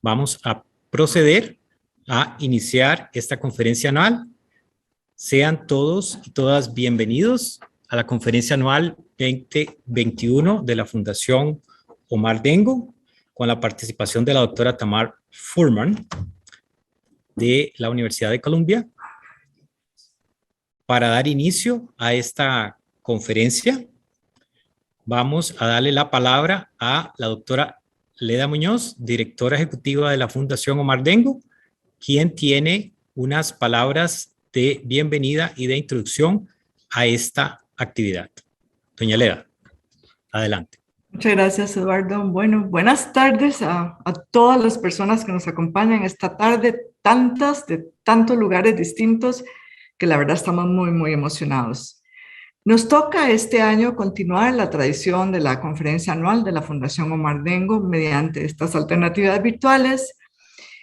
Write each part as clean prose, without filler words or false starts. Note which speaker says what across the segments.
Speaker 1: Vamos a proceder a iniciar esta conferencia anual. Sean todos y todas bienvenidos a la conferencia anual 2021 de la Fundación Omar Dengo, con la participación de la doctora Tamara Fuhrman de la Universidad de Columbia. Para dar inicio a esta conferencia, vamos a darle la palabra a la doctora Leda Muñoz, directora ejecutiva de la Fundación Omar Dengo, quien tiene unas palabras de bienvenida y de introducción a esta actividad. Doña Leda, adelante.
Speaker 2: Muchas gracias, Eduardo. Bueno, buenas tardes a todas las personas que nos acompañan esta tarde, de tantos lugares distintos, que la verdad estamos muy emocionados. Nos toca este año continuar la tradición de la conferencia anual de la Fundación Omar Dengo mediante estas alternativas virtuales,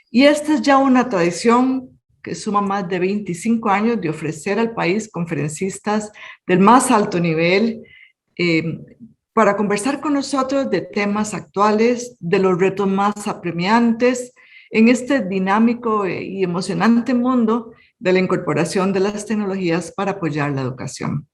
Speaker 2: y esta es ya una tradición que suma más de 25 años de ofrecer al país conferencistas del más alto nivel para conversar con nosotros de temas actuales, de los retos más apremiantes en este dinámico y emocionante mundo de la incorporación de las tecnologías para apoyar la educación.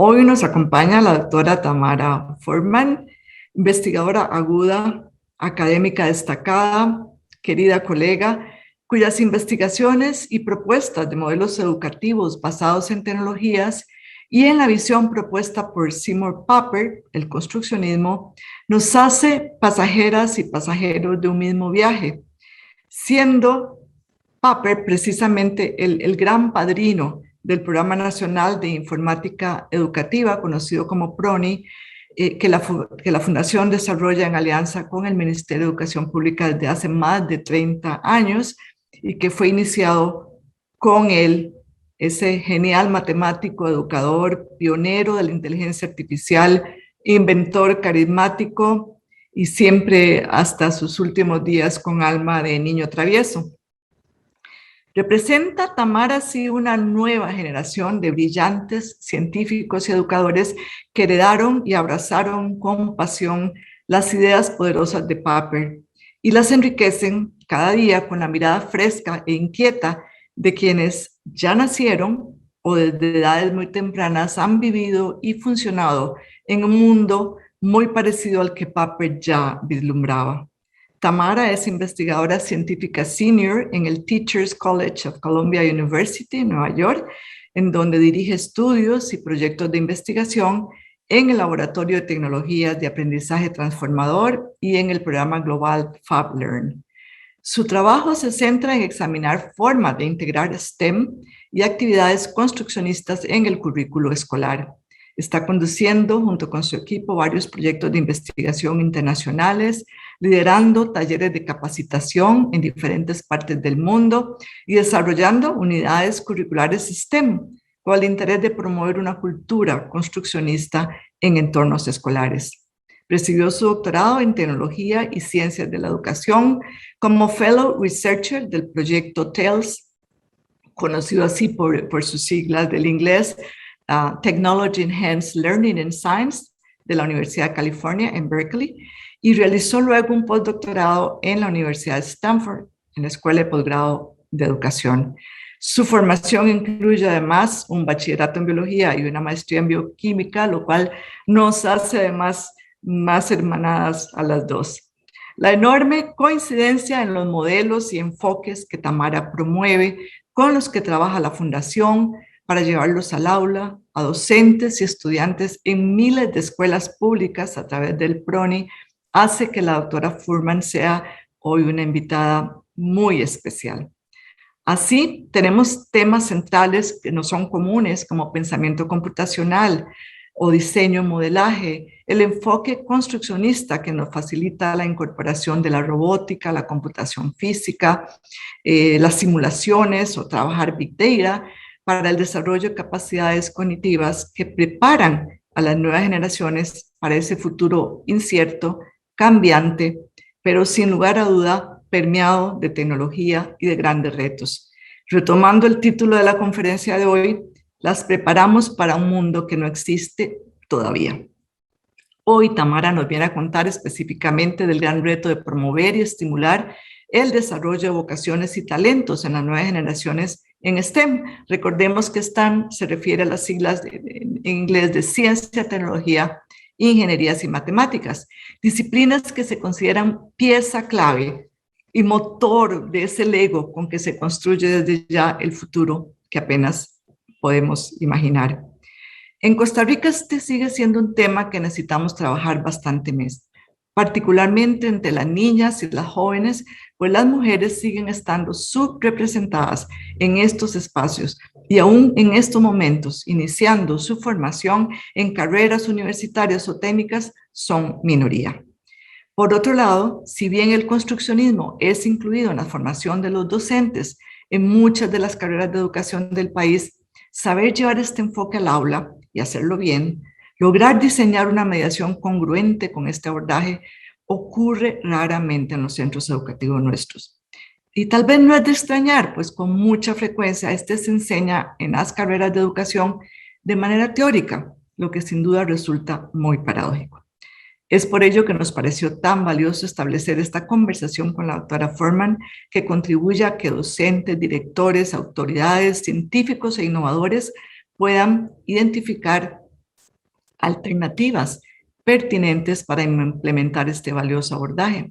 Speaker 2: Hoy nos acompaña la doctora Tamara Fuhrman, investigadora aguda, académica destacada, querida colega, cuyas investigaciones y propuestas de modelos educativos basados en tecnologías y en la visión propuesta por Seymour Papert, el construccionismo, nos hace pasajeras y pasajeros de un mismo viaje, siendo Papert precisamente el gran padrino del Programa Nacional de Informática Educativa, conocido como PRONI, que la Fundación desarrolla en alianza con el Ministerio de Educación Pública desde hace más de 30 años y que fue iniciado con él, ese genial matemático, educador, pionero de la inteligencia artificial, inventor carismático y siempre hasta sus últimos días con alma de niño travieso. Representa Tamara así una nueva generación de brillantes científicos y educadores que heredaron y abrazaron con pasión las ideas poderosas de Papert y las enriquecen cada día con la mirada fresca e inquieta de quienes ya nacieron o desde edades muy tempranas han vivido y funcionado en un mundo muy parecido al que Papert ya vislumbraba. Tamara es investigadora científica senior en el Teachers College of Columbia University, Nueva York, en donde dirige estudios y proyectos de investigación en el Laboratorio de Tecnologías de Aprendizaje Transformador y en el programa global FabLearn. Su trabajo se centra en examinar formas de integrar STEM y actividades construccionistas en el currículo escolar. Está conduciendo junto con su equipo varios proyectos de investigación internacionales, liderando talleres de capacitación en diferentes partes del mundo y desarrollando unidades curriculares STEM con el interés de promover una cultura construccionista en entornos escolares. Recibió su doctorado en Tecnología y Ciencias de la Educación como Fellow Researcher del proyecto TELS, conocido así por sus siglas del inglés, Technology Enhanced Learning and Science, de la Universidad de California en Berkeley, y realizó luego un postdoctorado en la Universidad de Stanford, en la Escuela de Posgrado de Educación. Su formación incluye además un bachillerato en biología y una maestría en bioquímica, lo cual nos hace además más hermanadas a las dos. La enorme coincidencia en los modelos y enfoques que Tamara promueve, con los que trabaja la Fundación para llevarlos al aula, a docentes y estudiantes en miles de escuelas públicas a través del PRONI, hace que la doctora Fuhrman sea hoy una invitada muy especial. Así, tenemos temas centrales que no son comunes, como pensamiento computacional o diseño modelaje, el enfoque construccionista que nos facilita la incorporación de la robótica, la computación física, las simulaciones o trabajar Big Data para el desarrollo de capacidades cognitivas que preparan a las nuevas generaciones para ese futuro incierto, cambiante, pero sin lugar a duda permeado de tecnología y de grandes retos. Retomando el título de la conferencia de hoy, las preparamos para un mundo que no existe todavía. Hoy Tamara nos viene a contar específicamente del gran reto de promover y estimular el desarrollo de vocaciones y talentos en las nuevas generaciones en STEM. Recordemos que STEM se refiere a las siglas en inglés de ciencia, tecnología, ingenierías y matemáticas, disciplinas que se consideran pieza clave y motor de ese Lego con que se construye desde ya el futuro que apenas podemos imaginar. En Costa Rica este sigue siendo un tema que necesitamos trabajar bastante más, particularmente entre las niñas y las jóvenes, pues las mujeres siguen estando subrepresentadas en estos espacios y aún en estos momentos, iniciando su formación en carreras universitarias o técnicas, son minoría. Por otro lado, si bien el construccionismo es incluido en la formación de los docentes en muchas de las carreras de educación del país, saber llevar este enfoque al aula y hacerlo bien, lograr diseñar una mediación congruente con este abordaje ocurre raramente en los centros educativos nuestros. Y tal vez no es de extrañar, pues con mucha frecuencia este se enseña en las carreras de educación de manera teórica, lo que sin duda resulta muy paradójico. Es por ello que nos pareció tan valioso establecer esta conversación con la doctora Furman, que contribuya a que docentes, directores, autoridades, científicos e innovadores puedan identificar alternativas pertinentes para implementar este valioso abordaje.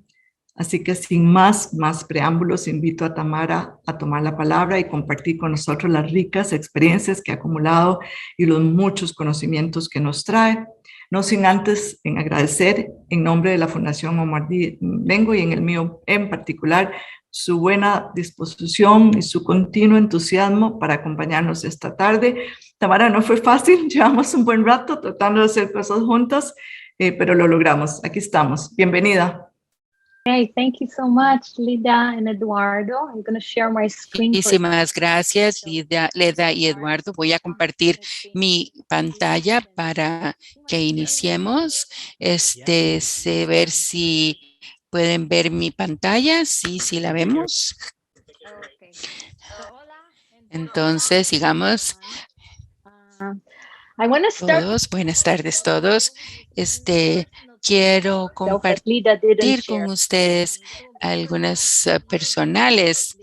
Speaker 2: Así que sin más preámbulos, invito a Tamara a tomar la palabra y compartir con nosotros las ricas experiencias que ha acumulado y los muchos conocimientos que nos trae. No sin antes en agradecer en nombre de la Fundación Omar Dengo y en el mío en particular su buena disposición y su continuo entusiasmo para acompañarnos esta tarde. Tamara, no fue fácil, llevamos un buen rato tratando de hacer cosas juntas, pero lo logramos. Aquí estamos. Bienvenida.
Speaker 3: Hey, thank you so much, Lida and Eduardo. I'm going to share my screen.
Speaker 4: Muchísimas gracias, Leda y Eduardo. Voy a compartir mi pantalla para que iniciemos. Ver si pueden ver mi pantalla. Sí, la vemos. Entonces, sigamos. Todos, buenas tardes todos. Quiero compartir con ustedes algunas personales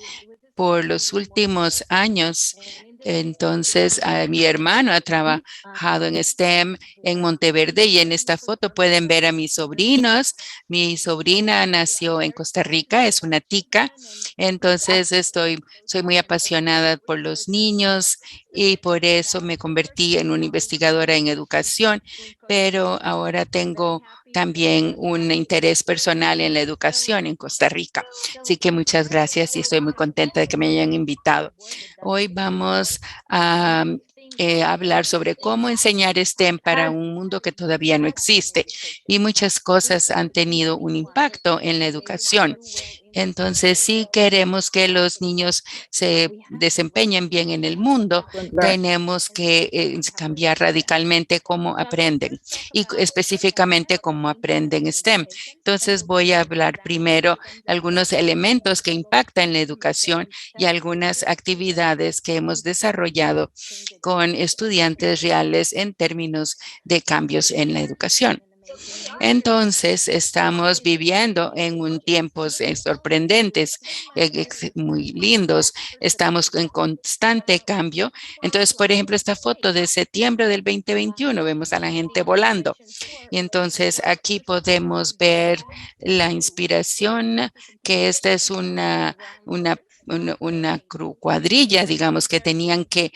Speaker 4: por los últimos años. Entonces, mi hermano ha trabajado en STEM en Monteverde y en esta foto pueden ver a mis sobrinos. Mi sobrina nació en Costa Rica, es una tica. Entonces, soy muy apasionada por los niños y por eso me convertí en una investigadora en educación, pero ahora tengo también un interés personal en la educación en Costa Rica. Así que muchas gracias y estoy muy contenta de que me hayan invitado. Hoy vamos a hablar sobre cómo enseñar STEM para un mundo que todavía no existe y muchas cosas han tenido un impacto en la educación. Entonces, si queremos que los niños se desempeñen bien en el mundo, tenemos que cambiar radicalmente cómo aprenden y específicamente cómo aprenden STEM. Entonces, voy a hablar primero de algunos elementos que impactan la educación y algunas actividades que hemos desarrollado con estudiantes reales en términos de cambios en la educación. Entonces, estamos viviendo en tiempos sorprendentes, muy lindos. Estamos en constante cambio. Entonces, por ejemplo, esta foto de septiembre del 2021, vemos a la gente volando. Y entonces, aquí podemos ver la inspiración, que esta es una cuadrilla, digamos, que tenían que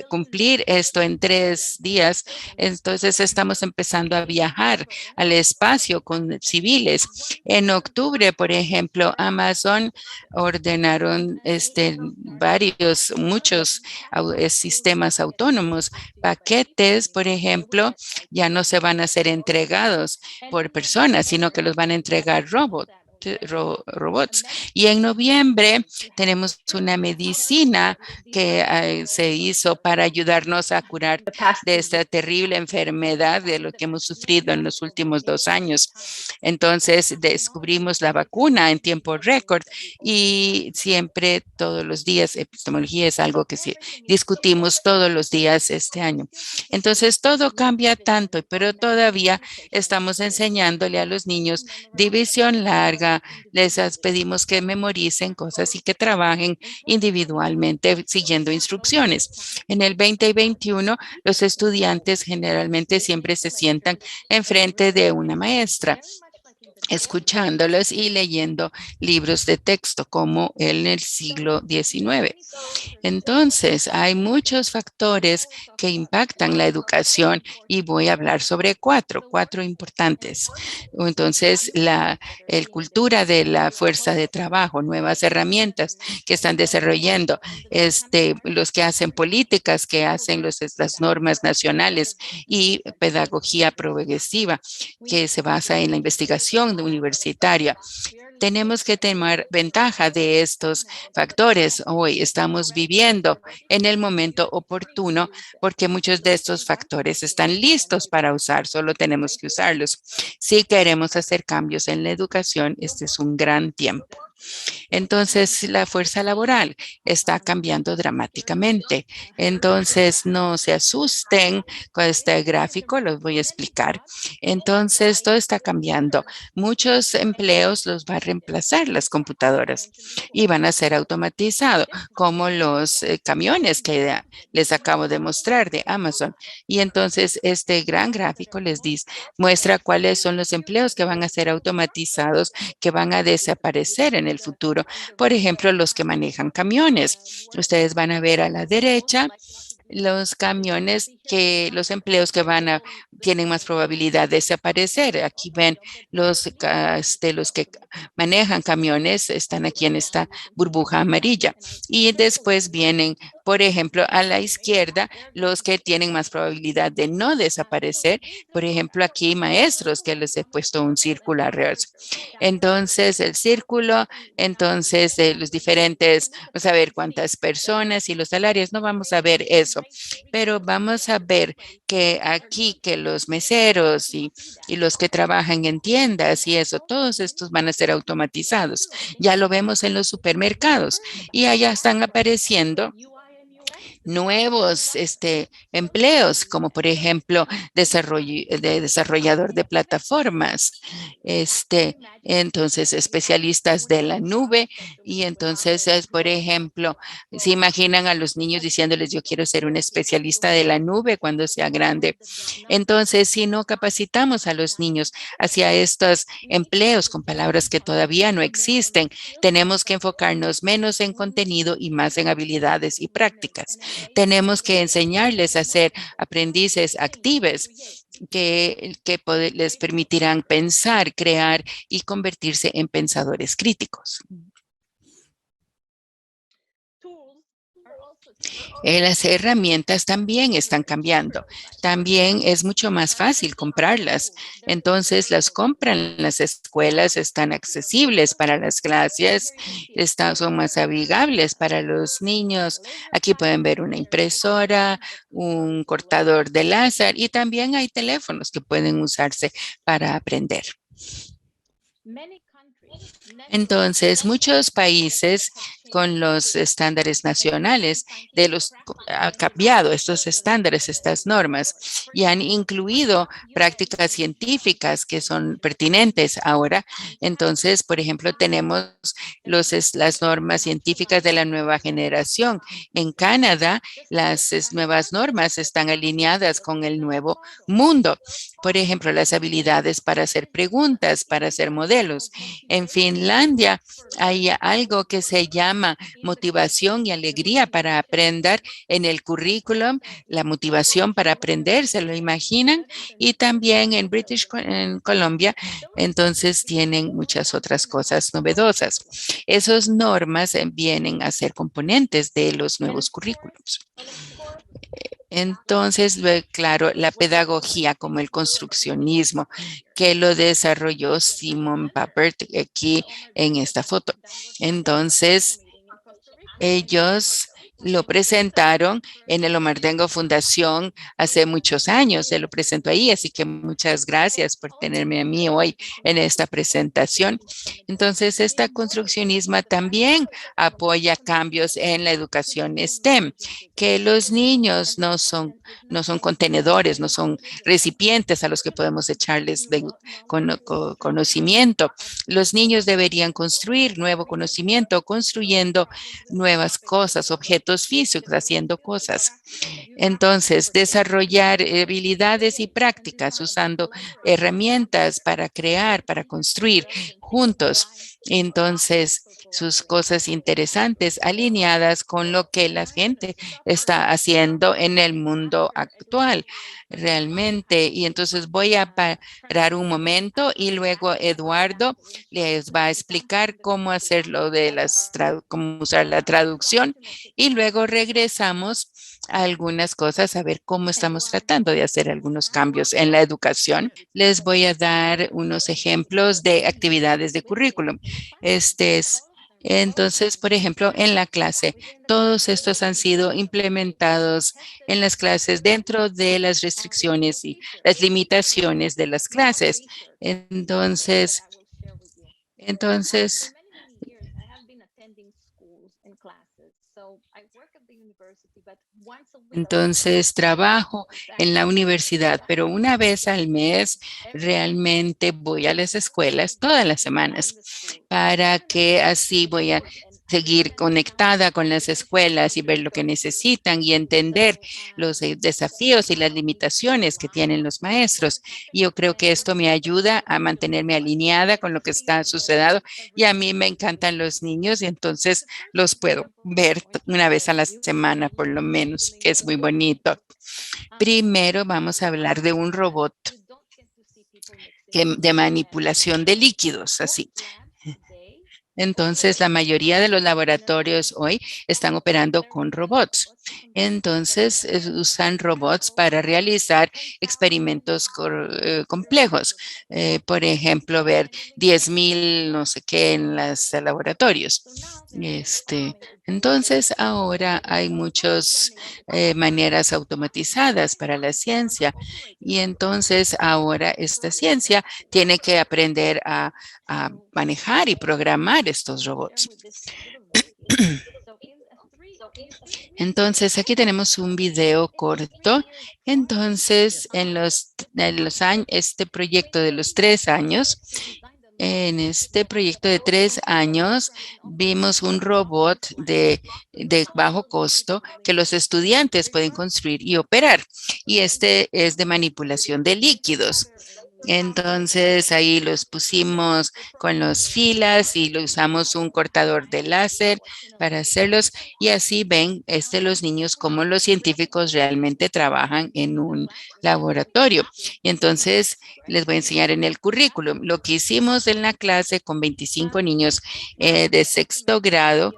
Speaker 4: cumplir esto en 3 días. Entonces estamos empezando a viajar al espacio con civiles. En octubre, por ejemplo, Amazon ordenaron muchos sistemas autónomos. Paquetes, por ejemplo, ya no se van a ser entregados por personas, sino que los van a entregar robots. Y en noviembre tenemos una medicina que se hizo para ayudarnos a curar de esta terrible enfermedad de lo que hemos sufrido en los últimos 2 años. Entonces descubrimos la vacuna en tiempo récord y siempre, todos los días, epistemología es algo que discutimos todos los días este año. Entonces todo cambia tanto, pero todavía estamos enseñándole a los niños división larga, pedimos que memoricen cosas y que trabajen individualmente siguiendo instrucciones. En el 2021, los estudiantes generalmente siempre se sientan enfrente de una maestra, escuchándolos y leyendo libros de texto como en el siglo XIX. Entonces, hay muchos factores que impactan la educación y voy a hablar sobre cuatro importantes. Entonces, la cultura de la fuerza de trabajo, nuevas herramientas que están desarrollando, los que hacen políticas, que hacen las normas nacionales y pedagogía progresiva que se basa en la investigación universitaria. Tenemos que tomar ventaja de estos factores. Hoy estamos viviendo en el momento oportuno porque muchos de estos factores están listos para usar, solo tenemos que usarlos. Si queremos hacer cambios en la educación, este es un gran tiempo. Entonces, la fuerza laboral está cambiando dramáticamente. Entonces, no se asusten con este gráfico, los voy a explicar. Entonces, todo está cambiando. Muchos empleos los va a reemplazar las computadoras y van a ser automatizados, como los camiones que les acabo de mostrar de Amazon. Y entonces, este gran gráfico muestra cuáles son los empleos que van a ser automatizados, que van a desaparecer en el futuro. Por ejemplo, los que manejan camiones. Ustedes van a ver a la derecha los camiones los empleos que tienen más probabilidad de desaparecer. Aquí ven los que manejan camiones, están aquí en esta burbuja amarilla. Y después vienen, por ejemplo, a la izquierda, los que tienen más probabilidad de no desaparecer. Por ejemplo, aquí maestros que les he puesto un círculo alrededor. Entonces, el círculo, entonces, los diferentes, vamos a ver cuántas personas y los salarios, no vamos a ver eso, pero vamos a ver que aquí, que los meseros y los que trabajan en tiendas y eso, todos estos van a ser automatizados. Ya lo vemos en los supermercados y allá están apareciendo nuevos empleos, como por ejemplo desarrollador de plataformas, entonces especialistas de la nube. Y entonces, por ejemplo, se imaginan a los niños diciéndoles: yo quiero ser un especialista de la nube cuando sea grande. Entonces, si no capacitamos a los niños hacia estos empleos con palabras que todavía no existen, tenemos que enfocarnos menos en contenido y más en habilidades y prácticas. Tenemos que enseñarles a ser aprendices activos que les permitirán pensar, crear y convertirse en pensadores críticos. Las herramientas también están cambiando. También es mucho más fácil comprarlas. Entonces, las compran las escuelas, están accesibles para las clases, son más amigables para los niños. Aquí pueden ver una impresora, un cortador de láser y también hay teléfonos que pueden usarse para aprender. Entonces, muchos países con los estándares nacionales ha cambiado estos estándares, estas normas, y han incluido prácticas científicas que son pertinentes ahora. Entonces, por ejemplo, tenemos las normas científicas de la nueva generación. En Canadá, las nuevas normas están alineadas con el nuevo mundo. Por ejemplo, las habilidades para hacer preguntas, para hacer modelos. En Finlandia hay algo que se llama motivación y alegría para aprender en el currículum, la motivación para aprender, ¿se lo imaginan? Y también en Colombia, entonces tienen muchas otras cosas novedosas. Esas normas vienen a ser componentes de los nuevos currículums. Entonces, claro, la pedagogía como el construccionismo, que lo desarrolló Simon Papert aquí en esta foto. Entonces, ellos lo presentaron en el Omardengo Fundación hace muchos años. Se lo presentó ahí, así que muchas gracias por tenerme a mí hoy en esta presentación. Entonces, esta construccionismo también apoya cambios en la educación STEM, que los niños no son contenedores, no son recipientes a los que podemos echarles conocimiento. Los niños deberían construir nuevo conocimiento, construyendo nuevas cosas, objetos físicos, haciendo cosas. Entonces, desarrollar habilidades y prácticas usando herramientas para crear, para construir juntos. Entonces, sus cosas interesantes alineadas con lo que la gente está haciendo en el mundo actual realmente. Y entonces voy a parar un momento y luego Eduardo les va a explicar cómo hacer lo de cómo usar la traducción y luego regresamos a algunas cosas a ver cómo estamos tratando de hacer algunos cambios en la educación. Les voy a dar unos ejemplos de actividades de currículum. Entonces, por ejemplo, en la clase, todos estos han sido implementados en las clases dentro de las restricciones y las limitaciones de las clases. Entonces, trabajo en la universidad, pero una vez al mes realmente voy a las escuelas todas las semanas para que así voy a seguir conectada con las escuelas y ver lo que necesitan y entender los desafíos y las limitaciones que tienen los maestros. Yo creo que esto me ayuda a mantenerme alineada con lo que está sucediendo y a mí me encantan los niños y entonces los puedo ver una vez a la semana por lo menos, que es muy bonito. Primero vamos a hablar de un robot de manipulación de líquidos, así. Entonces, la mayoría de los laboratorios hoy están operando con robots. Entonces, usan robots para realizar experimentos complejos. Por ejemplo, ver 10,000 no sé qué en los laboratorios. Entonces, ahora hay muchas maneras automatizadas para la ciencia. Y entonces, ahora esta ciencia tiene que aprender a manejar y programar estos robots. Entonces, aquí tenemos un video corto. Entonces, en los años, este proyecto de los 3 años, en este proyecto de 3 años, vimos un robot de bajo costo que los estudiantes pueden construir y operar. Y este es de manipulación de líquidos. Entonces ahí los pusimos con las filas y lo usamos un cortador de láser para hacerlos y así ven los niños cómo los científicos realmente trabajan en un laboratorio. Y entonces les voy a enseñar en el currículum lo que hicimos en la clase con 25 niños de 6º grado.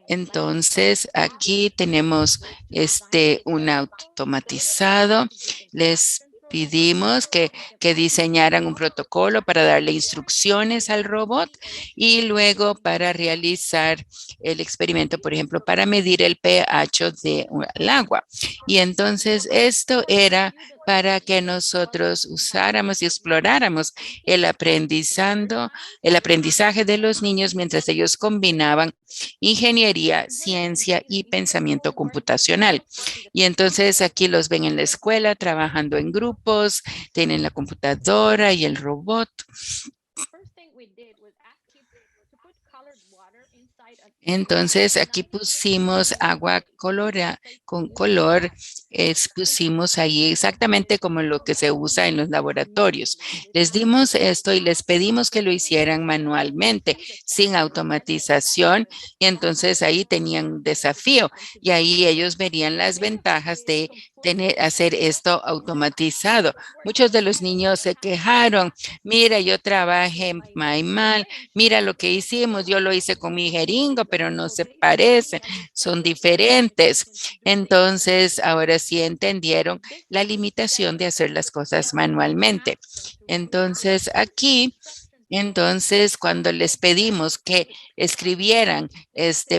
Speaker 4: Entonces, aquí tenemos un automatizado. Les pedimos que diseñaran un protocolo para darle instrucciones al robot y luego para realizar el experimento, por ejemplo, para medir el pH del agua. Y entonces esto era para que nosotros usáramos y exploráramos el aprendizaje de los niños mientras ellos combinaban ingeniería, ciencia y pensamiento computacional. Y entonces aquí los ven en la escuela trabajando en grupos, tienen la computadora y el robot. Entonces aquí pusimos agua con color, pusimos ahí exactamente como lo que se usa en los laboratorios. Les dimos esto y les pedimos que lo hicieran manualmente, sin automatización, y entonces ahí tenían un desafío y ahí ellos verían las ventajas de hacer esto automatizado. Muchos de los niños se quejaron, mira, yo trabajé mal, mira lo que hicimos, yo lo hice con mi jeringo, pero no se parecen, son diferentes. Entonces, ahora sí entendieron la limitación de hacer las cosas manualmente. Entonces, aquí Entonces, cuando les pedimos que escribieran,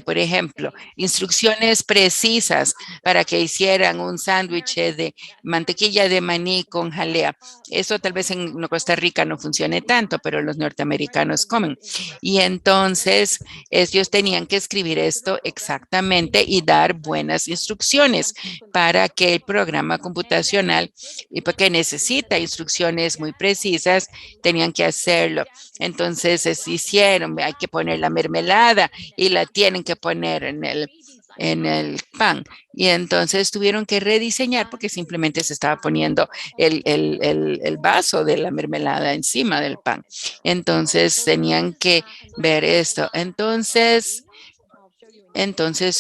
Speaker 4: por ejemplo, instrucciones precisas para que hicieran un sándwich de mantequilla de maní con jalea, eso tal vez en Costa Rica no funcione tanto, pero los norteamericanos comen. Y entonces ellos tenían que escribir esto exactamente y dar buenas instrucciones para que el programa computacional, y porque necesita instrucciones muy precisas, tenían que hacerlo. Entonces hicieron, hay que poner la mermelada y la tienen que poner en el pan. Y entonces tuvieron que rediseñar porque simplemente se estaba poniendo el vaso de la mermelada encima del pan. Entonces tenían que ver esto. Entonces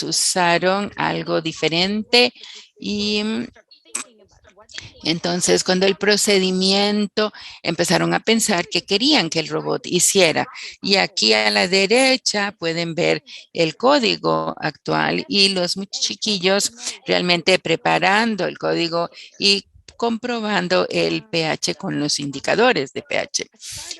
Speaker 4: usaron algo diferente y entonces, cuando el procedimiento empezaron a pensar qué querían que el robot hiciera. Y aquí a la derecha pueden ver el código actual y los chiquillos realmente preparando el código y comprobando el pH con los indicadores de pH.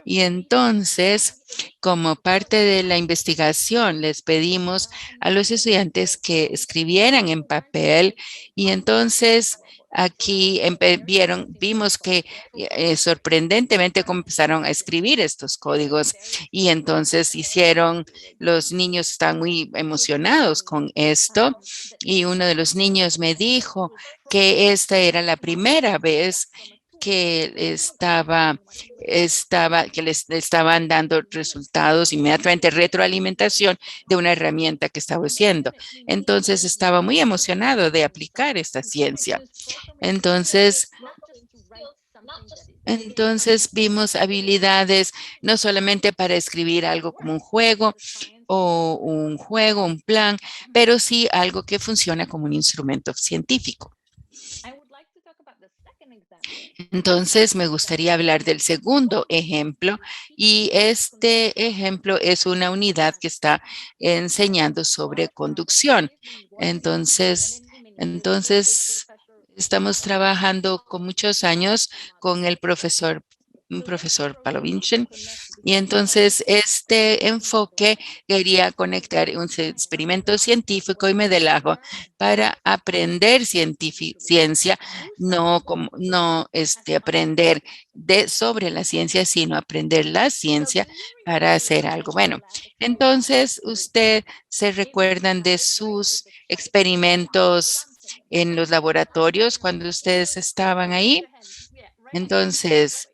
Speaker 4: Y entonces, como parte de la investigación, les pedimos a los estudiantes que escribieran en papel y entonces aquí vimos que sorprendentemente comenzaron a escribir estos códigos y entonces los niños están muy emocionados con esto y uno de los niños me dijo que esta era la primera vez que que les estaban dando resultados inmediatamente, retroalimentación de una herramienta que estaba haciendo. Entonces estaba muy emocionado de aplicar esta ciencia. Entonces vimos habilidades no solamente para escribir algo como un juego, un plan, pero sí algo que funciona como un instrumento científico. Entonces, me gustaría hablar del segundo ejemplo y este ejemplo es una unidad que está enseñando sobre conducción. Entonces, estamos trabajando con muchos años con un profesor Palovinchin, y entonces este enfoque quería conectar un experimento científico y modelaje para aprender ciencia, no aprender sobre la ciencia, sino aprender la ciencia para hacer algo. Bueno, entonces usted se recuerdan de sus experimentos en los laboratorios cuando ustedes estaban ahí. Entonces,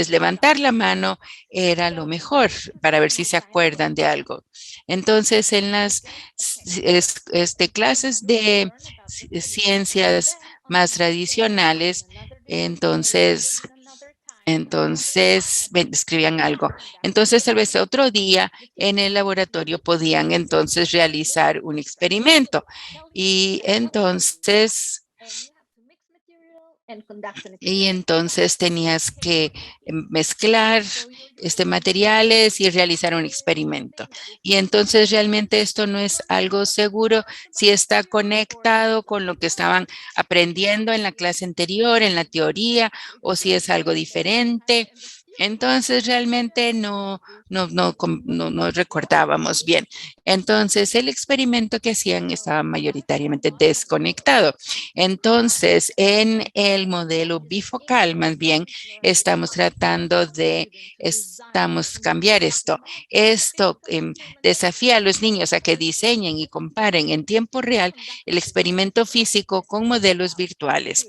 Speaker 4: levantar la mano era lo mejor para ver si se acuerdan de algo. Entonces, en las clases de ciencias más tradicionales, entonces escribían algo. Entonces, tal vez otro día en el laboratorio podían entonces realizar un experimento. Y entonces tenías que mezclar materiales y realizar un experimento. Y entonces realmente esto no es algo seguro si está conectado con lo que estaban aprendiendo en la clase anterior, en la teoría, o si es algo diferente. Entonces realmente no recordábamos bien. Entonces el experimento que hacían estaba mayoritariamente desconectado. Entonces en el modelo bifocal más bien estamos tratando de cambiar esto. Esto desafía a los niños a que diseñen y comparen en tiempo real el experimento físico con modelos virtuales.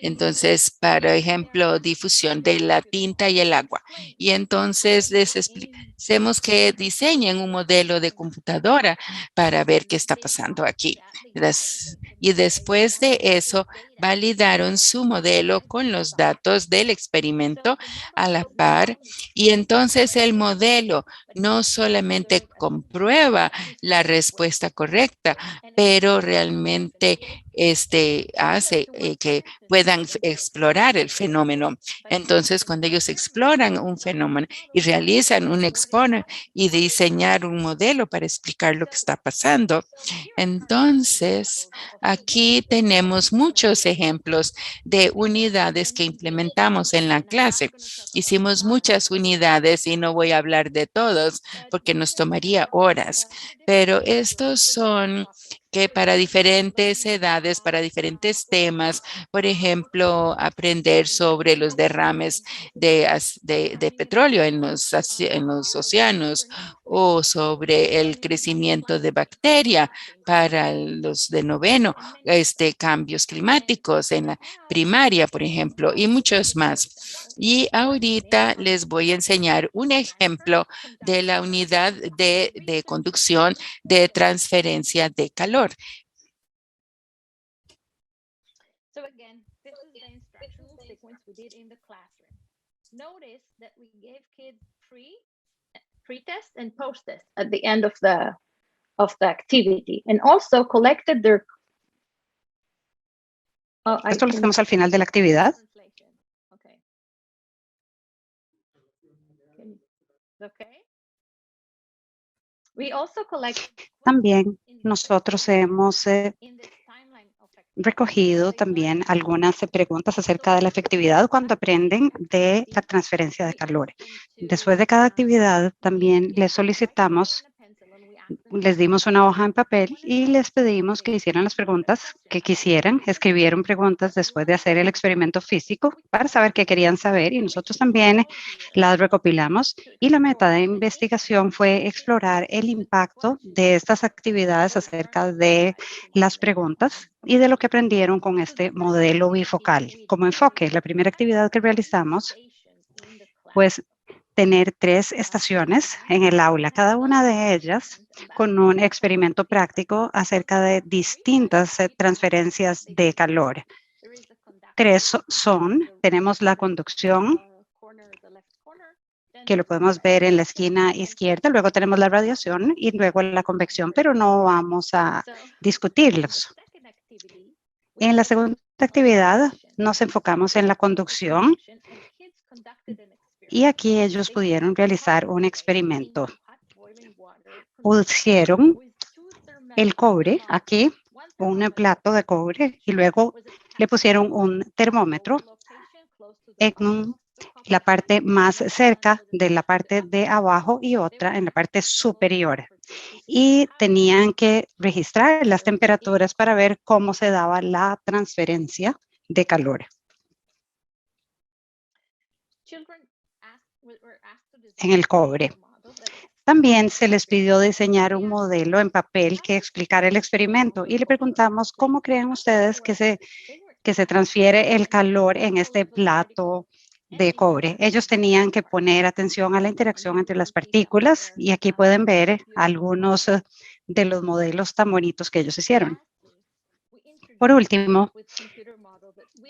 Speaker 4: Entonces, por ejemplo, difusión de la tinta y el agua. Y entonces les hacemos que diseñen un modelo de computadora para ver qué está pasando aquí. Y después de eso, validaron su modelo con los datos del experimento a la par. Y entonces el modelo no solamente comprueba la respuesta correcta, pero realmente hace que puedan explorar el fenómeno. Entonces, cuando ellos exploran un fenómeno y realizan un exponer y diseñar un modelo para explicar lo que está pasando, entonces aquí tenemos muchos ejemplos de unidades que implementamos en la clase. Hicimos muchas unidades y no voy a hablar de todos porque nos tomaría horas, pero estos son que para diferentes edades, para diferentes temas, por ejemplo, aprender sobre los derrames de petróleo en los océanos o sobre el crecimiento de bacteria para los de noveno, cambios climáticos en la primaria, por ejemplo, y muchos más. Y ahorita les voy a enseñar un ejemplo de la unidad de conducción de transferencia de calor.
Speaker 3: So again, this is the instructional sequence we did in the classroom. Notice that we gave kids pre-test and post-test at the end of the activity, and also collected their.
Speaker 5: Esto lo hacemos al final de la actividad.
Speaker 3: Okay. Okay. We also collect.
Speaker 5: También nosotros hemos recogido también algunas preguntas acerca de la efectividad cuando aprenden de la transferencia de calor. Después de cada actividad también les solicitamos, les dimos una hoja en papel y les pedimos que hicieran las preguntas que quisieran. Escribieron preguntas después de hacer el experimento físico para saber qué querían saber y nosotros también las recopilamos. Y la meta de investigación fue explorar el impacto de estas actividades acerca de las preguntas y de lo que aprendieron con este modelo bifocal. Como enfoque, la primera actividad que realizamos, pues, tener 3 estaciones en el aula, cada una de ellas con un experimento práctico acerca de distintas transferencias de calor. 3 tenemos la conducción, que lo podemos ver en la esquina izquierda, luego tenemos la radiación y luego la convección, pero no vamos a discutirlos. En la segunda actividad nos enfocamos en la conducción. Y aquí ellos pudieron realizar un experimento. Pusieron el cobre aquí, un plato de cobre, y luego le pusieron un termómetro en la parte más cerca de la parte de abajo y otra en la parte superior. Y tenían que registrar las temperaturas para ver cómo se daba la transferencia de calor. En el cobre. También se les pidió diseñar un modelo en papel que explicara el experimento y le preguntamos cómo creen ustedes que se transfiere el calor en este plato de cobre. Ellos tenían que poner atención a la interacción entre las partículas y aquí pueden ver algunos de los modelos tan bonitos que ellos hicieron. Por último,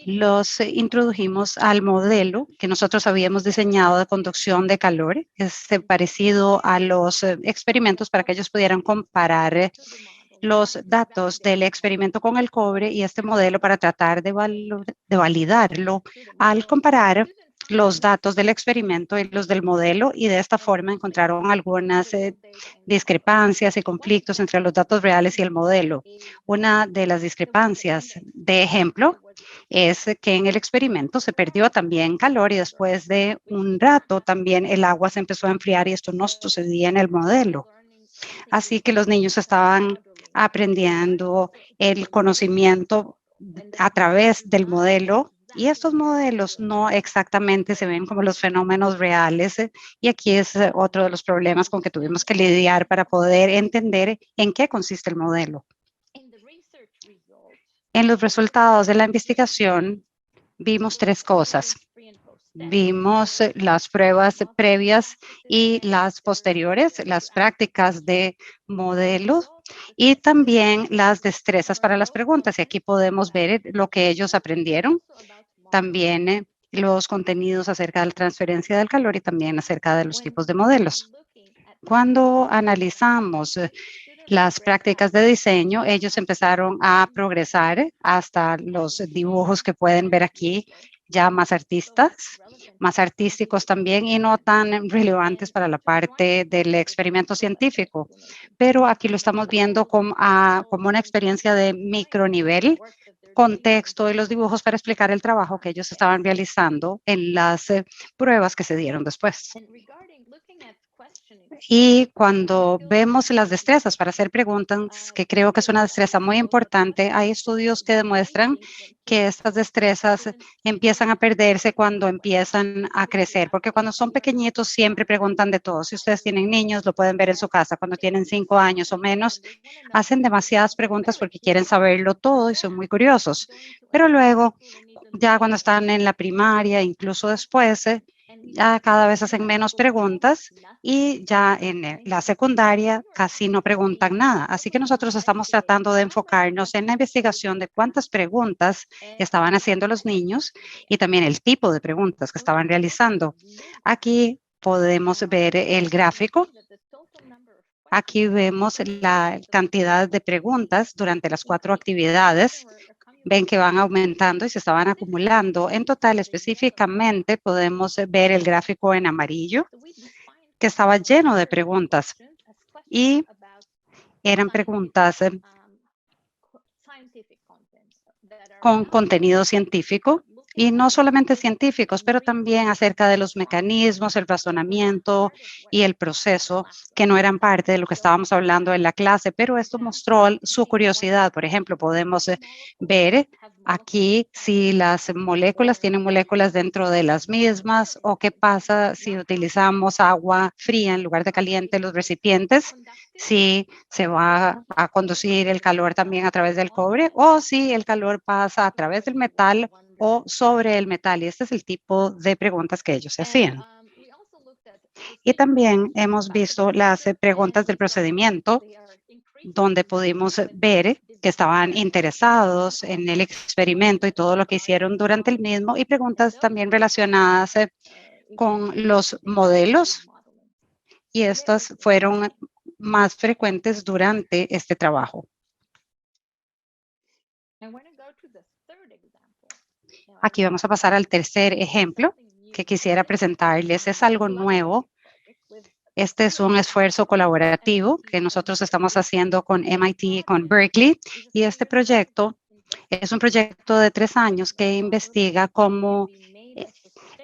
Speaker 5: los introdujimos al modelo que nosotros habíamos diseñado de conducción de calor, es parecido a los experimentos para que ellos pudieran comparar los datos del experimento con el cobre y este modelo para tratar de validarlo al comparar los datos del experimento y los del modelo y de esta forma encontraron algunas discrepancias y conflictos entre los datos reales y el modelo. Una de las discrepancias de ejemplo es que en el experimento se perdió también calor y después de un rato también el agua se empezó a enfriar y esto no sucedía en el modelo. Así que los niños estaban aprendiendo el conocimiento a través del modelo y estos modelos no exactamente se ven como los fenómenos reales y aquí es otro de los problemas con que tuvimos que lidiar para poder entender en qué consiste el modelo. En los resultados de la investigación vimos 3 cosas. Vimos las pruebas previas y las posteriores, las prácticas de modelo y también las destrezas para las preguntas. Y aquí podemos ver lo que ellos aprendieron. También los contenidos acerca de la transferencia del calor y también acerca de los tipos de modelos. Cuando analizamos las prácticas de diseño, ellos empezaron a progresar hasta los dibujos que pueden ver aquí, ya más artísticos también y no tan relevantes para la parte del experimento científico. Pero aquí lo estamos viendo como una experiencia de micronivel, contexto y los dibujos para explicar el trabajo que ellos estaban realizando en las pruebas que se dieron después. Y cuando vemos las destrezas para hacer preguntas, que creo que es una destreza muy importante, hay estudios que demuestran que estas destrezas empiezan a perderse cuando empiezan a crecer, porque cuando son pequeñitos siempre preguntan de todo. Si ustedes tienen niños, lo pueden ver en su casa. Cuando tienen 5 años o menos, hacen demasiadas preguntas porque quieren saberlo todo y son muy curiosos. Pero luego, ya cuando están en la primaria, incluso después, ya cada vez hacen menos preguntas y ya en la secundaria casi no preguntan nada. Así que nosotros estamos tratando de enfocarnos en la investigación de cuántas preguntas estaban haciendo los niños y también el tipo de preguntas que estaban realizando. Aquí podemos ver el gráfico. Aquí vemos la cantidad de preguntas durante las 4 actividades. Ven que van aumentando y se estaban acumulando. En total, específicamente, podemos ver el gráfico en amarillo, que estaba lleno de preguntas y eran preguntas con contenido científico y no solamente científicos, pero también acerca de los mecanismos, el razonamiento y el proceso que no eran parte de lo que estábamos hablando en la clase, pero esto mostró su curiosidad. Por ejemplo, podemos ver aquí si las moléculas tienen moléculas dentro de las mismas o qué pasa si utilizamos agua fría en lugar de caliente en los recipientes, si se va a conducir el calor también a través del cobre o si el calor pasa a través del metal o sobre el metal. Y este es el tipo de preguntas que ellos hacían. Y también hemos visto las preguntas del procedimiento, donde pudimos ver que estaban interesados en el experimento y todo lo que hicieron durante el mismo, y preguntas también relacionadas con los modelos. Y estas fueron más frecuentes durante este trabajo. Aquí vamos a pasar al tercer ejemplo que quisiera presentarles. Es algo nuevo. Este es un esfuerzo colaborativo que nosotros estamos haciendo con MIT y con Berkeley. Y este proyecto es un proyecto de 3 años que investiga cómo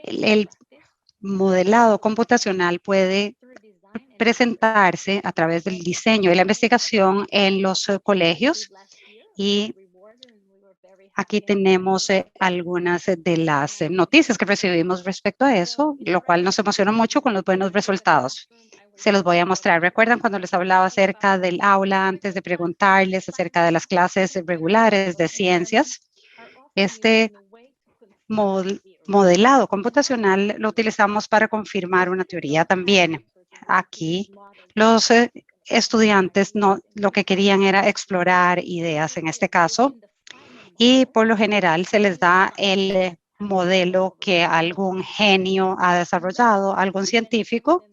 Speaker 5: el modelado computacional puede presentarse a través del diseño y la investigación en los colegios. Y aquí tenemos algunas de las noticias que recibimos respecto a eso, lo cual nos emocionó mucho con los buenos resultados. Se los voy a mostrar. ¿Recuerdan cuando les hablaba acerca del aula antes de preguntarles acerca de las clases regulares de ciencias? Este modelado computacional lo utilizamos para confirmar una teoría también. Aquí los estudiantes lo que querían era explorar ideas en este caso, y por lo general se les da el modelo que algún genio ha desarrollado, algún científico,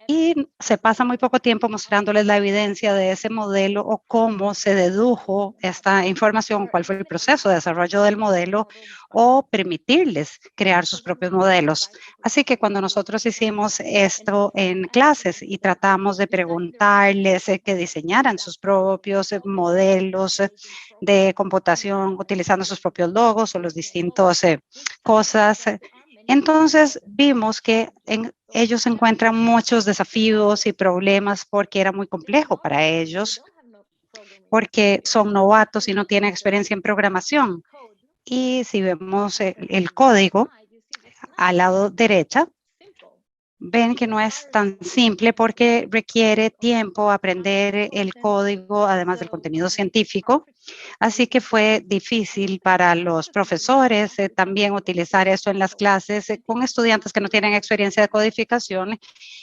Speaker 5: y se pasa muy poco tiempo mostrándoles la evidencia de ese modelo o cómo se dedujo esta información, cuál fue el proceso de desarrollo del modelo o permitirles crear sus propios modelos. Así que cuando nosotros hicimos esto en clases y tratamos de preguntarles que diseñaran sus propios modelos de computación utilizando sus propios logos o los distintos cosas, entonces vimos que ellos encuentran muchos desafíos y problemas porque era muy complejo para ellos, porque son novatos y no tienen experiencia en programación. Y si vemos el código al lado derecha, ven que no es tan simple porque requiere tiempo aprender el código, además del contenido científico. Así que fue difícil para los profesores también utilizar esto en las clases con estudiantes que no tienen experiencia de codificación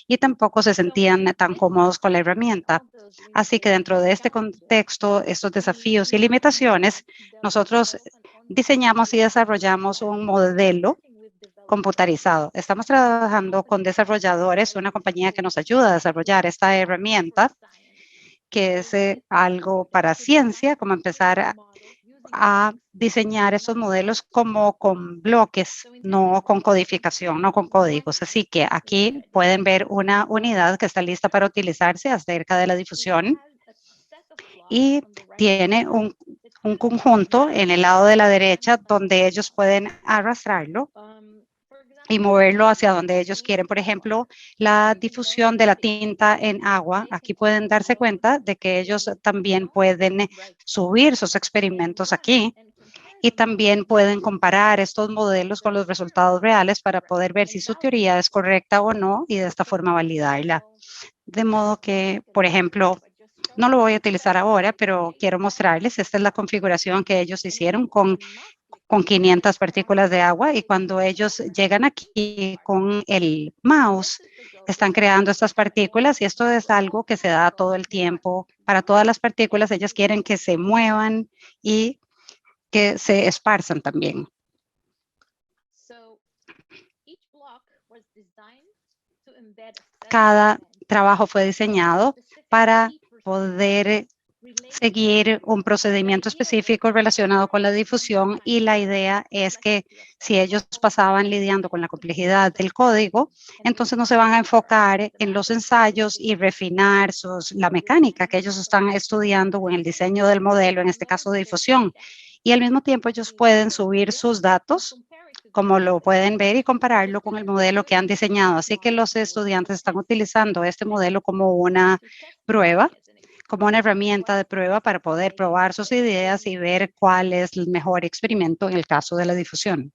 Speaker 5: y tampoco se sentían tan cómodos con la herramienta. Así que dentro de este contexto, estos desafíos y limitaciones, nosotros diseñamos y desarrollamos un modelo computarizado. Estamos trabajando con desarrolladores, una compañía que nos ayuda a desarrollar esta herramienta, que es algo para ciencia, como empezar a diseñar esos modelos como con bloques, no con codificación, no con códigos. Así que aquí pueden ver una unidad que está lista para utilizarse acerca de la difusión y tiene un conjunto en el lado de la derecha donde ellos pueden arrastrarlo y moverlo hacia donde ellos quieren. Por ejemplo, la difusión de la tinta en agua. Aquí pueden darse cuenta de que ellos también pueden subir sus experimentos aquí y también pueden comparar estos modelos con los resultados reales para poder ver si su teoría es correcta o no y de esta forma validarla. De modo que, por ejemplo, no lo voy a utilizar ahora, pero quiero mostrarles, esta es la configuración que ellos hicieron con 500 partículas de agua y cuando ellos llegan aquí con el mouse, están creando estas partículas y esto es algo que se da todo el tiempo. Para todas las partículas, ellas quieren que se muevan y que se esparzan también. Cada trabajo fue diseñado para poder seguir un procedimiento específico relacionado con la difusión y la idea es que si ellos pasaban lidiando con la complejidad del código, entonces no se van a enfocar en los ensayos y refinar la mecánica que ellos están estudiando o en el diseño del modelo, en este caso de difusión. Y al mismo tiempo ellos pueden subir sus datos, como lo pueden ver, y compararlo con el modelo que han diseñado. Así que los estudiantes están utilizando este modelo como una prueba, como una herramienta de prueba para poder probar sus ideas y ver cuál es el mejor experimento en el caso de la difusión.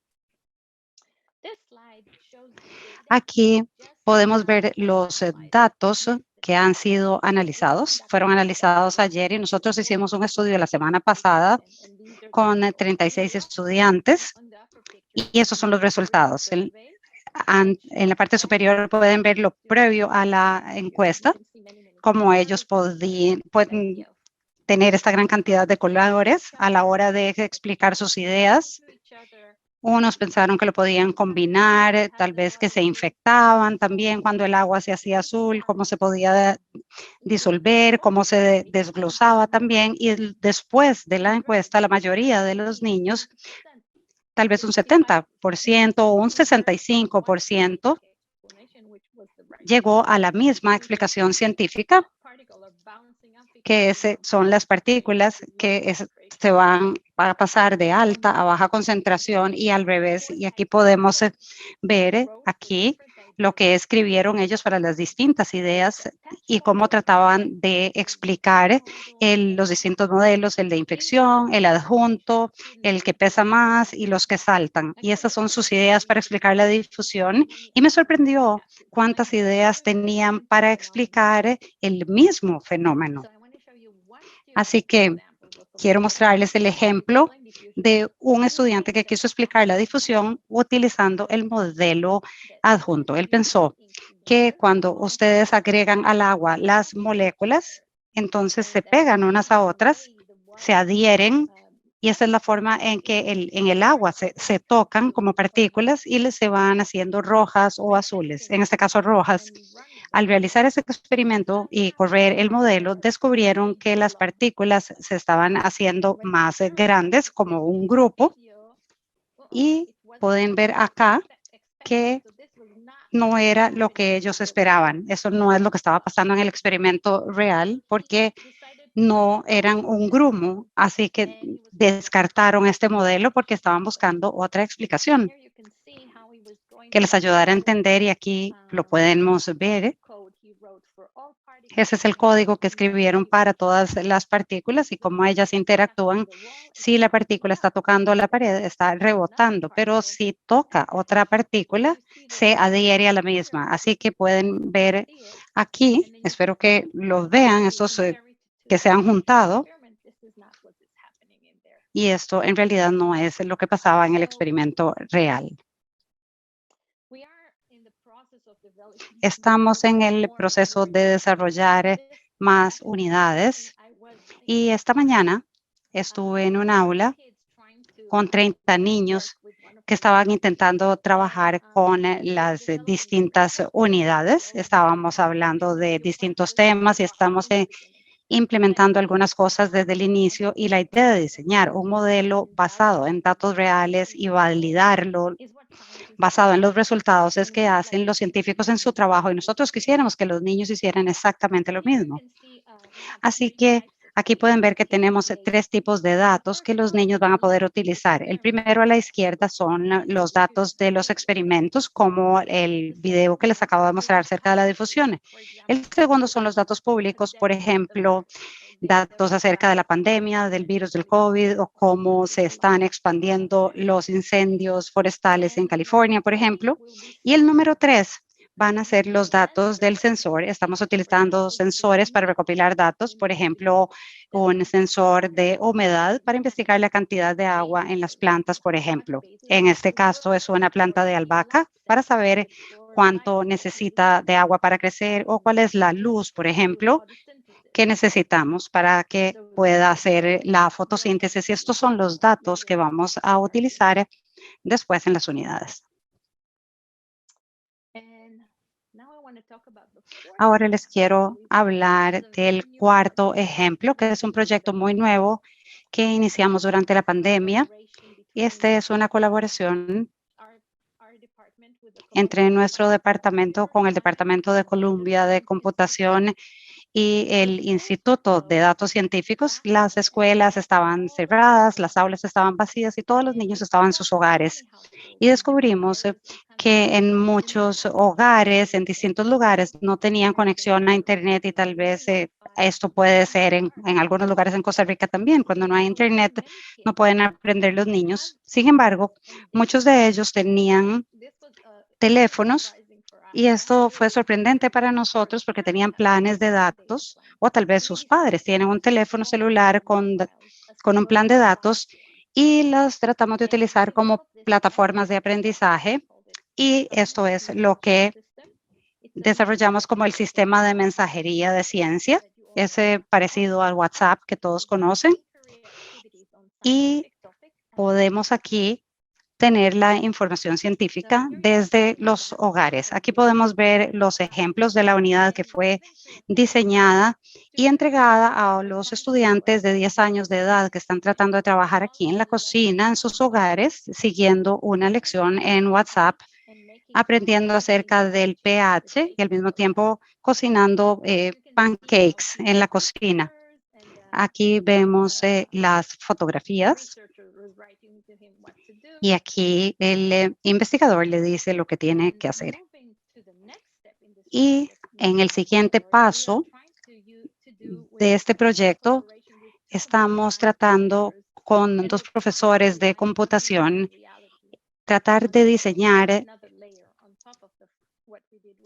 Speaker 5: Aquí podemos ver los datos que han sido analizados. Fueron analizados ayer y nosotros hicimos un estudio la semana pasada con 36 estudiantes y esos son los resultados. En la parte superior pueden ver lo previo a la encuesta, cómo ellos pueden tener esta gran cantidad de colores a la hora de explicar sus ideas. Unos pensaron que lo podían combinar, tal vez que se infectaban también cuando el agua se hacía azul, cómo se podía disolver, cómo se desglosaba también. Y después de la encuesta, la mayoría de los niños, tal vez un 70% o un 65%, llegó a la misma explicación científica, que son las partículas que se van a pasar de alta a baja concentración y al revés. Y aquí podemos ver aquí lo que escribieron ellos para las distintas ideas y cómo trataban de explicar los distintos modelos, el de infección, el adjunto, el que pesa más y los que saltan. Y esas son sus ideas para explicar la difusión. Y me sorprendió cuántas ideas tenían para explicar el mismo fenómeno. Así que quiero mostrarles el ejemplo de un estudiante que quiso explicar la difusión utilizando el modelo adjunto. Él pensó que cuando ustedes agregan al agua las moléculas, entonces se pegan unas a otras, se adhieren y esa es la forma en que en el agua se tocan como partículas y se van haciendo rojas o azules, en este caso rojas. Al realizar ese experimento y correr el modelo, descubrieron que las partículas se estaban haciendo más grandes como un grupo y pueden ver acá que no era lo que ellos esperaban. Eso no es lo que estaba pasando en el experimento real porque no eran un grupo, así que descartaron este modelo porque estaban buscando otra explicación que les ayudara a entender y aquí lo podemos ver. Ese es el código que escribieron para todas las partículas y cómo ellas interactúan. Si la partícula está tocando la pared, está rebotando, pero si toca otra partícula, se adhiere a la misma. Así que pueden ver aquí, espero que los vean, estos que se han juntado. Y esto en realidad no es lo que pasaba en el experimento real. Estamos en el proceso de desarrollar más unidades y esta mañana estuve en un aula con 30 niños que estaban intentando trabajar con las distintas unidades. Estábamos hablando de distintos temas y estamos implementando algunas cosas desde el inicio, y la idea de diseñar un modelo basado en datos reales y validarlo basado en los resultados es que hacen los científicos en su trabajo, y nosotros quisiéramos que los niños hicieran exactamente lo mismo. Así que aquí pueden ver que tenemos 3 tipos de datos que los niños van a poder utilizar. El primero a la izquierda son los datos de los experimentos, como el video que les acabo de mostrar acerca de la difusión. El segundo son los datos públicos, por ejemplo, datos acerca de la pandemia, del virus del COVID, o cómo se están expandiendo los incendios forestales en California, por ejemplo. Y el número 3 van a ser los datos del sensor. Estamos utilizando sensores para recopilar datos, por ejemplo, un sensor de humedad para investigar la cantidad de agua en las plantas, por ejemplo. En este caso es una planta de albahaca para saber cuánto necesita de agua para crecer, o cuál es la luz, por ejemplo, que necesitamos para que pueda hacer la fotosíntesis. Y estos son los datos que vamos a utilizar después en las unidades. Ahora les quiero hablar del cuarto ejemplo, que es un proyecto muy nuevo que iniciamos durante la pandemia. Y este es una colaboración entre nuestro departamento con el Departamento de Columbia de Computación y el Instituto de Datos Científicos. Las escuelas estaban cerradas, las aulas estaban vacías y todos los niños estaban en sus hogares. Y descubrimos que en muchos hogares, en distintos lugares, no tenían conexión a Internet, y tal vez esto puede ser en algunos lugares en Costa Rica también. Cuando no hay Internet, no pueden aprender los niños. Sin embargo, muchos de ellos tenían teléfonos, y esto fue sorprendente para nosotros porque tenían planes de datos, o tal vez sus padres tienen un teléfono celular con un plan de datos, y los tratamos de utilizar como plataformas de aprendizaje. Y esto es lo que desarrollamos como el sistema de mensajería de ciencia, ese parecido al WhatsApp que todos conocen. Y podemos aquí tener la información científica desde los hogares. Aquí podemos ver los ejemplos de la unidad que fue diseñada y entregada a los estudiantes de 10 años de edad que están tratando de trabajar aquí en la cocina, en sus hogares, siguiendo una lección en WhatsApp, aprendiendo acerca del pH y al mismo tiempo cocinando pancakes en la cocina. Aquí vemos las fotografías, y aquí el investigador le dice lo que tiene que hacer. Y en el siguiente paso de este proyecto, estamos tratando con 2 profesores de computación, tratar de diseñar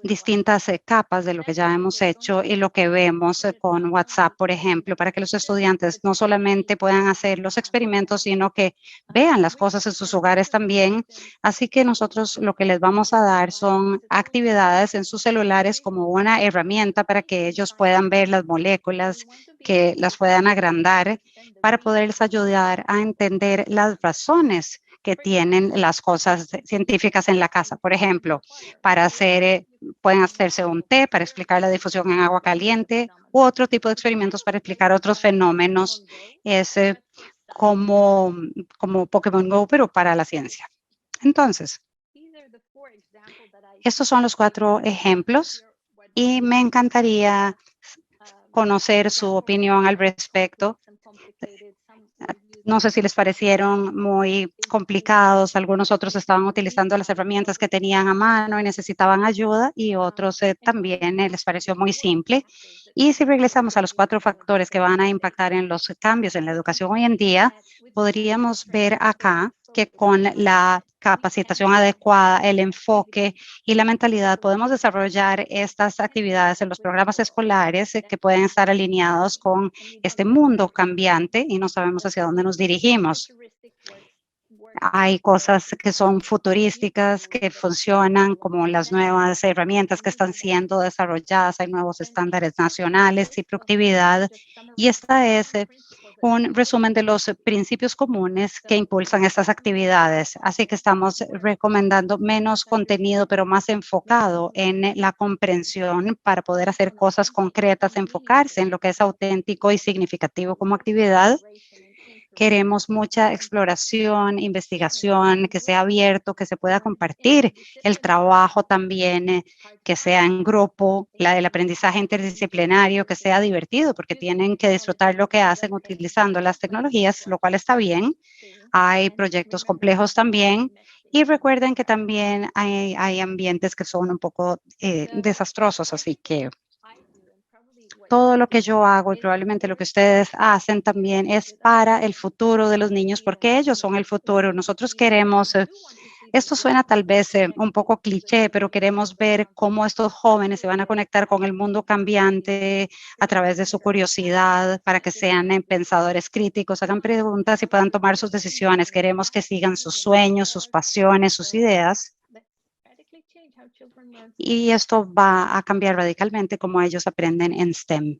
Speaker 5: distintas capas de lo que ya hemos hecho y lo que vemos con WhatsApp, por ejemplo, para que los estudiantes no solamente puedan hacer los experimentos, sino que vean las cosas en sus hogares también. Así que nosotros lo que les vamos a dar son actividades en sus celulares como una herramienta para que ellos puedan ver las moléculas, que las puedan agrandar, para poderles ayudar a entender las razones que tienen las cosas científicas en la casa. Por ejemplo, para hacer, pueden hacerse un té para explicar la difusión en agua caliente, u otro tipo de experimentos para explicar otros fenómenos, como Pokémon Go, pero para la ciencia. Entonces, estos son los 4 ejemplos, y me encantaría conocer su opinión al respecto. No sé si les parecieron muy complicados. Algunos otros estaban utilizando las herramientas que tenían a mano y necesitaban ayuda, y otros también les pareció muy simple. Y si regresamos a los 4 factores que van a impactar en los cambios en la educación hoy en día, podríamos ver acá que con la capacitación adecuada, el enfoque y la mentalidad, podemos desarrollar estas actividades en los programas escolares que pueden estar alineados con este mundo cambiante, y no sabemos hacia dónde nos dirigimos. Hay cosas que son futurísticas, que funcionan, como las nuevas herramientas que están siendo desarrolladas. Hay nuevos estándares nacionales y productividad, y esta es un resumen de los principios comunes que impulsan estas actividades. Así que estamos recomendando menos contenido, pero más enfocado en la comprensión para poder hacer cosas concretas, enfocarse en lo que es auténtico y significativo como actividad. Queremos mucha exploración, investigación, que sea abierto, que se pueda compartir el trabajo también, que sea en grupo, el aprendizaje interdisciplinario, que sea divertido, porque tienen que disfrutar lo que hacen utilizando las tecnologías, lo cual está bien. Hay proyectos complejos también. Y recuerden que también hay ambientes que son un poco desastrosos, así que todo lo que yo hago y probablemente lo que ustedes hacen también es para el futuro de los niños, porque ellos son el futuro. Nosotros queremos, esto suena tal vez un poco cliché, pero queremos ver cómo estos jóvenes se van a conectar con el mundo cambiante a través de su curiosidad, para que sean pensadores críticos, hagan preguntas y puedan tomar sus decisiones. Queremos que sigan sus sueños, sus pasiones, sus ideas. Y esto va a cambiar radicalmente cómo ellos aprenden en STEM.